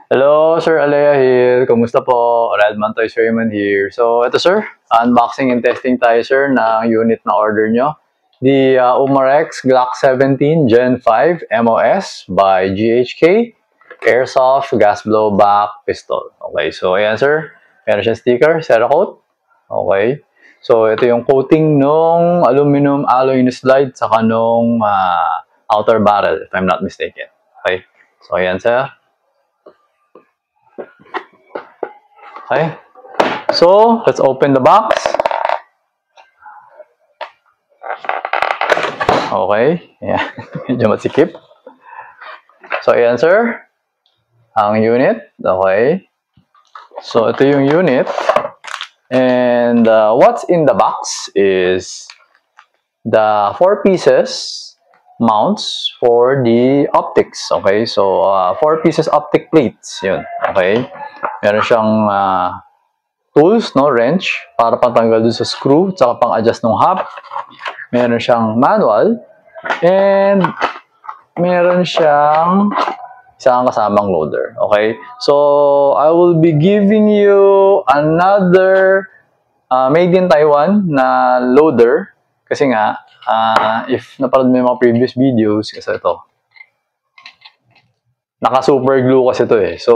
Hello, Sir Alea here. Kumusta po? Redman Toys Raymond here. So, ito sir, unboxing and testing tayo sir ng unit na order nyo. The Umarex Glock 17 Gen 5 MOS by GHK Airsoft Gas Blowback Pistol. Okay, so ayan sir. Meron siya sticker, Cerakote. Okay. So, ito yung coating nung aluminum alloy slide sa kanong outer barrel, if I'm not mistaken. Okay. So, ayan sir. Okay. So, let's open the box. Okay. Yeah. Medyo masikip. So, ayan sir. Ang unit. Okay. So, ito yung unit. And what's in the box is the 4 pieces mounts for the optics. Okay. So, 4 pieces optic plates. Yun. Okay. Meron siyang tools, no, wrench, para patanggal dun sa screw, tsaka pang-adjust ng hub. Meron siyang manual, and meron siyang isang kasamang loader. Okay? So, I will be giving you another made in Taiwan na loader. Kasi nga, if napanood mo yung mga previous videos, kasi ito, naka-super glue kasi ito eh. So,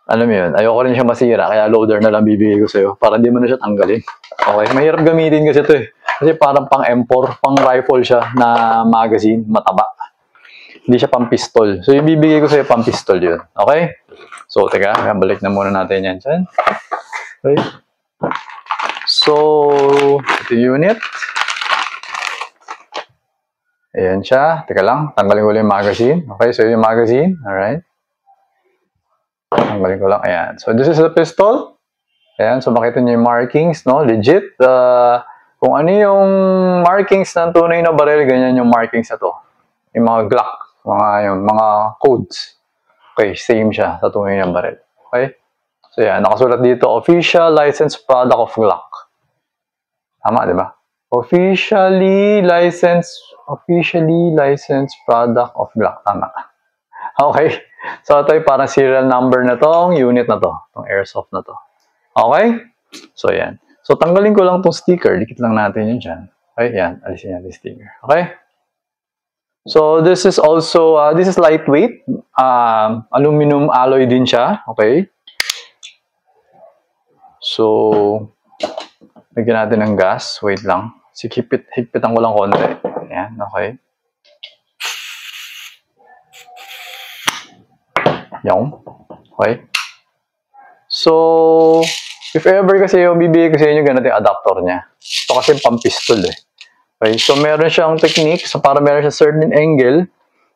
alam mo yun, ayoko rin siya masira, kaya loader na lang bibigay ko sa'yo para hindi mo na siya tanggalin. Okay, mahirap gamitin kasi ito eh. Kasi parang pang M4, pang rifle siya na magazine, mataba. Hindi siya pang pistol. So, ibibigay ko sa'yo pang pistol yun. Okay? So, teka, balik na muna natin yan dyan. Okay. So, ito yung unit. Ayan siya. Teka lang, tanggalin ko lang yung magazine. Okay, so yung magazine. Alright. Tanggalin ko lang. Ayan. So, this is the pistol. Ayan. So, makita niyo yung markings, no? Legit. Kung ano yung markings ng tunay na baril, ganyan yung markings na to. Yung mga Glock. Mga codes. Okay, same siya sa tunay na baril. Okay? So, yan. Nakasulat dito, Official Licensed Product of Glock. Tama, di ba? Officially licensed product of Glock. Tama. Okay? So, ito yung parang serial number na tong unit na to. Tong airsoft na to. Okay? So, yan. So, tanggalin ko lang tong sticker. Dikit lang natin yun dyan. Okay? Yan. Alisin natin yung sticker. Okay? So, this is also, this is lightweight. Aluminum alloy din siya. Okay? So, bigyan natin ng gas. Wait lang. Higpitan ko lang konti. Ayan. Okay? Yan. Okay? So, if ever kasi yung bibigay ko sa inyo, ganito yung adapter niya. Ito kasi pang-pistol eh. Okay? So, meron siyang technique. So, para meron siyang certain angle.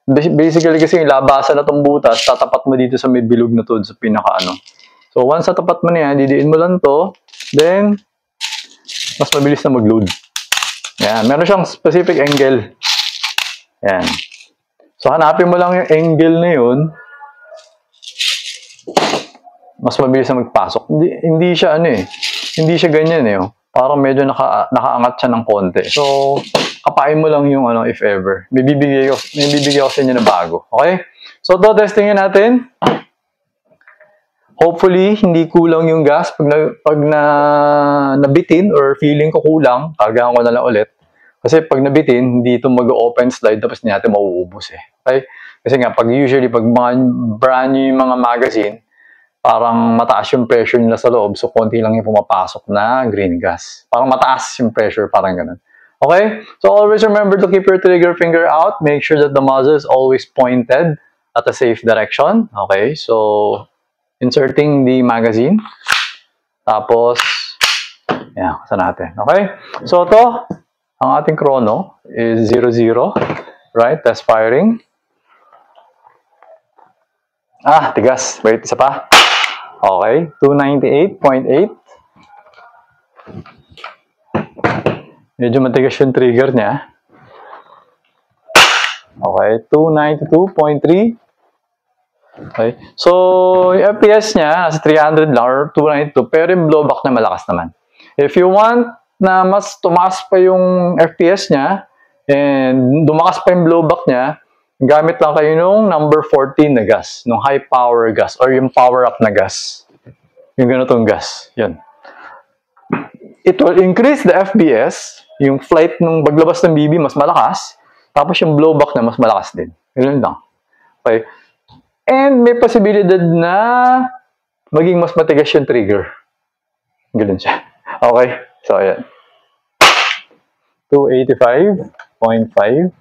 Basically kasi yung labasan na itong butas, tatapat mo dito sa may bilog na to, sa pinaka-ano. So, once natapat mo na yan, didiin mo lang to. Then, mas mabilis na mag-load. Yan. Meron siyang specific angle. Yan. So, hanapin mo lang yung angle na yun. Mas mabilis na magpasok. Hindi siya ano eh. Hindi siya ganyan eh. Parang medyo nakaangat siya ng konti. So, kapain mo lang yung ano, if ever. May bibigay ko sa inyo na bago. Okay? So, ito, testingin natin. Hopefully, hindi kulang yung gas. Pag nabitin or feeling ko kulang, tagahan ko na lang ulit. Kasi pag nabitin, hindi ito mag-open slide tapos hindi natin mauubos eh. Okay? Kasi nga, usually, pag mga brand new yung mga magazine, parang mataas yung pressure nila sa loob, so konti lang yung pumapasok na green gas. Parang mataas yung pressure, parang ganun. Okay? So always remember to keep your trigger finger out. Make sure that the muzzle is always pointed at a safe direction. Okay? So, inserting the magazine. Tapos, yan, kusa natin. Okay? So, ito, ang ating chrono is 00. Right? Test firing. Tigas. Wait, isa pa. Okay, 298.8. Medyo matigas yung trigger niya. Okay, 292.3. Okay, so yung FPS niya, nasa 300 lang or 292, pero yung blowback na malakas naman. If you want na mas tumaas pa yung FPS niya, and dumakas pa yung blowback niya, gamit lang kayo nung number 14 na gas, nung high power gas, or yung power up na gas. Yung ganitong gas. Yun. It will increase the FPS, yung flight nung paglabas ng BB mas malakas, tapos yung blowback na mas malakas din. Yun lang. Okay. And may posibilidad na maging mas matigas yung trigger. Ganun siya. Okay. So, ayan. 285.5.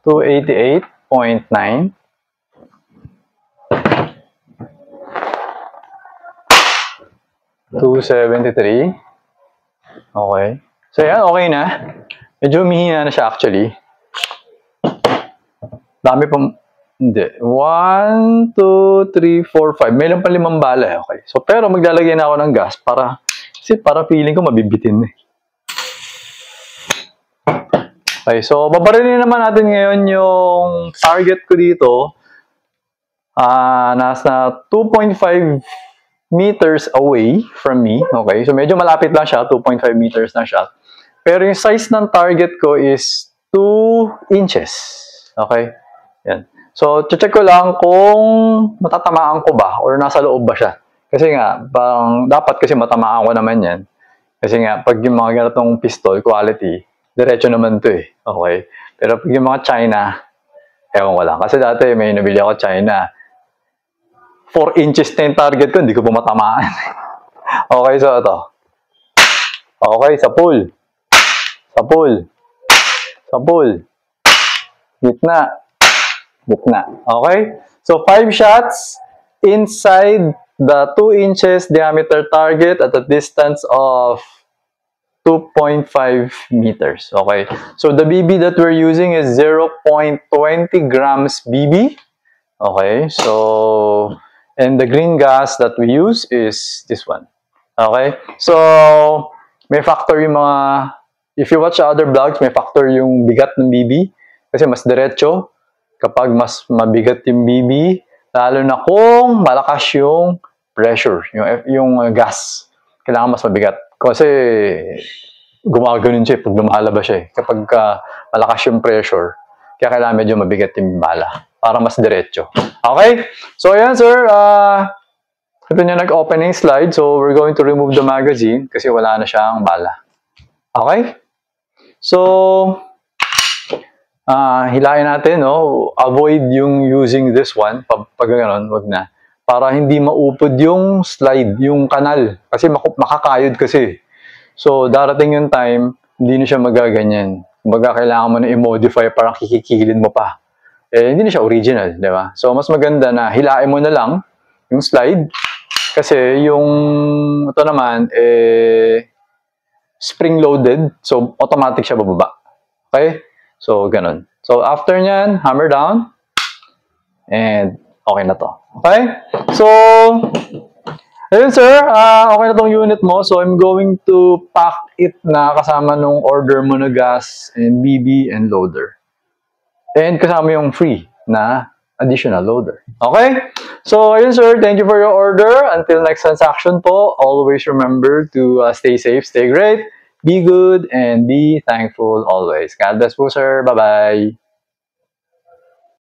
288.9. 273. Okay. So, yan. Okay na. Medyo humihina na siya actually. Dami pang... Hindi. 1, 2, 3, 4, 5. May lang pa 5 bala. Okay. So, pero maglalagay na ako ng gas para... Kasi para feeling ko mabibitin eh. Okay. So, babarilin naman natin ngayon yung target ko dito. Nasa 2.5 meters away from me. Okay. So, medyo malapit lang siya. 2.5 meters na siya. Pero yung size ng target ko is 2 inches. Okay? Yan. So, check ko lang kung matatamaan ko ba or nasa loob ba siya. Kasi nga, dapat kasi matamaan ko naman yan. Kasi nga, pag yung mga ganitong pistol, quality, diretso naman to eh. Okay? Pero pag yung mga China, ewan ko lang. Kasi dati may nabili ako China. 4 inches na yung target ko, hindi ko po matamaan. Okay, so ito. Okay, sa pull. Sa pull. Sa pull. Gitna. Gitna. Okay? So, 5 shots inside the 2 inches diameter target at a distance of 2.5 meters. Okay? So, the BB that we're using is 0.20 grams BB. Okay? So, and the green gas that we use is this one. Okay? So, may factor yung mga... If you watch other vlogs, may factor yung bigat ng BB. Kasi mas diretso kapag mas mabigat yung BB. Lalo na kung malakas yung pressure, yung gas. Kailangan mas mabigat. Kasi gumaganon siya pag lumalabas siya. Kapag malakas yung pressure, kaya kailangan medyo mabigat yung bala para mas diretso. Okay? So, ayan sir. Ito niya nag-opening slide. So, we're going to remove the magazine kasi wala na siyang bala. Okay? So, hilain natin, no? Avoid yung using this one. Pag gano'n, wag na. Para hindi maupod yung slide, yung kanal. Kasi makakayod kasi. So, darating yung time, hindi na siya magaganyan. Kumbaga, kailangan mo na i-modify, parang kikikilin mo pa. Eh, hindi na siya original, di ba? So, mas maganda na hilain mo na lang yung slide. Kasi yung, ito naman, spring-loaded. So, automatic siya bababa. Okay? So, ganun. So, after nyan, hammer down. And, okay na to. Okay? So, ayun sir, okay na tong unit mo. So, I'm going to pack it na kasama nung order mo na gas and BB and loader. And kasama yung free na additional loader. Okay? So, ayun sir, thank you for your order. Until next transaction po, always remember to stay safe, stay great, be good, and be thankful always. God bless po sir. Bye-bye.